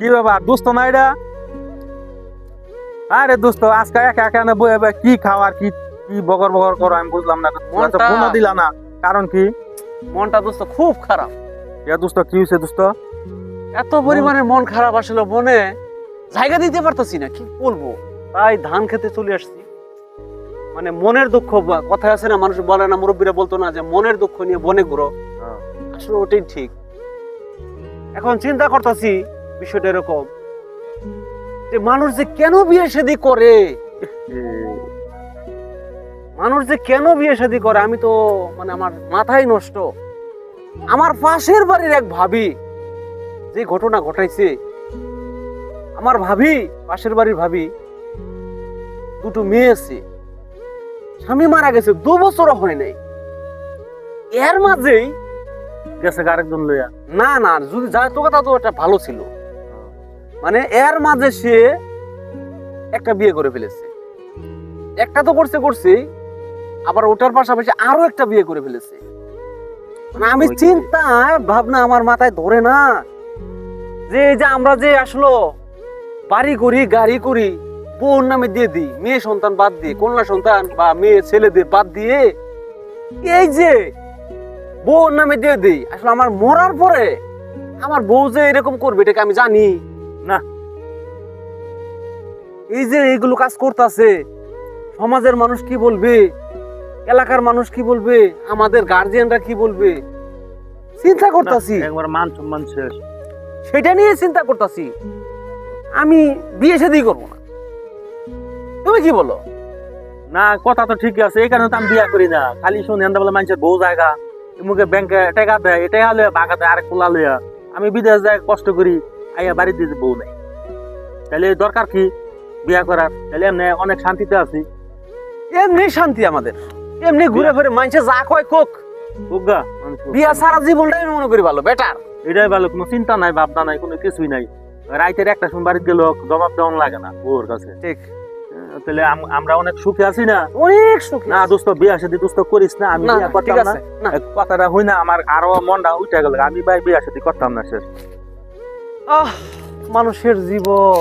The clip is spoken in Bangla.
কি ব্যাপার দোস্ত না এটা? আরে দোস্ত আজকে একা একা না বয়ে বয়ে কি খাওয়ার কি কি বগর বগর করো আমি বুঝলাম না। মনটা- ফোনও দিলা না, কারণ কি? মনটা দোস্ত খুব খারাপ। ইয়া দোস্ত কি হয়েছে দোস্ত? এত পরিমাণে মন খারাপ আসলে, মনে জায়গা দিতে পারতাছি না, কি বলবো। তাই ধান খেতে চলে আসছি। মানে মনের দুঃখ, কথা আছে না, মানুষ বলে না, মুরব্বীরা বলতো না যে মনের দুঃখ নিয়ে বনে ঘুরো, আসলে ওটাই ঠিক। এখন চিন্তা করতেছি বিষয়টা এরকম যে মানুষ যে কেন বিয়ে শাদী করে, মানুষ যে কেন বিয়ে শাদী করে, আমি তো মানে আমার মাথায় নষ্ট। আমার পাশের বাড়ির এক ভাবি যে ঘটনা ঘটাইছে, আমার ভাবি, পাশের বাড়ির ভাবি, দুটো মেয়ে আছে, স্বামী মারা গেছে 2 বছরও হয় নাই। এর মাঝেই গেছে আরেকজন লইয়া। না না, যদি যা তো কথা তো এটা ভালো ছিল, মানে এর মাঝে সে একটা বিয়ে করে ফেলেছে। একটা তো করছে, আবার ওটার পাশাপাশি আরো একটা বিয়ে করে ফেলেছে। মানে আমি চিন্তা ভাবনা আমার মাথায় ধরে না যে এই যে আমরা যে আসলো বাড়ি করি, গাড়ি করি, বোন নামে দিয়ে দিই, মেয়ে সন্তান বাদ দিয়ে, কন্যা সন্তান বা মেয়ে ছেলেদের বাদ দিয়ে, এই যে বোন নামে দিয়ে দিই, আসলে আমার মরার পরে আমার বউ যে এরকম করবে এটাকে আমি জানি না। এই যে এইগুলো কাজ করতেছে, সমাজের মানুষ কি বলবে, এলাকার মানুষ কি বলবে, আমাদের গার্জিয়ানরা কি বলবে, চিন্তা করতেছি। একবার মান সম্মান শেষ। সেটা নিয়ে চিন্তা করতেছি। আমি বিয়ে শাদী করবো না। তুমি কি বলো? না, কথা তো ঠিকই আছে, এই কারণে তো আমি বিয়া করি না। খালি শুনি এনদা বলে মানুষের বউ জায়গা, মুখে ব্যাংকে টাকা দেয়, এটা লইয়া বাগা দেয়, আরেক পোলা লইয়া আমি বিদেশ যাই কষ্ট করি, আইয়া বাড়িতে দিতে বউ নাই। তাহলে দরকার কি বিয়া করার? তাহলে এমনি অনেক শান্তিতে আছি। এমনি শান্তি আমাদের, এমনি ঘুরে ফিরে মানুষে যা কয় কোক, বুগা বিয়া সারা জীবনটাই আমি মনে করি ভালো, বেটার। এটাই ভালো, কোনো চিন্তা নাই, ভাবনা নাই, কোনো কিছুই নাই। রাইতের একটা সময় বাড়িতে গেল জবাব দেওয়ান লাগে না ওর কাছে। ঠিক, তাহলে আমরা অনেক সুখে আছি না? অনেক সুখ। না দোস্ত, বিয়া শাদী দোস্ত করিস না, আমি না, বিয়া ঠিক করতাম না। আছে, না। কথাটা হই না, আমার আরো মনটা উঠে গেল, আমি ভাই বিয়া শাদী করতাম না শেষ। মানুষের জীবন।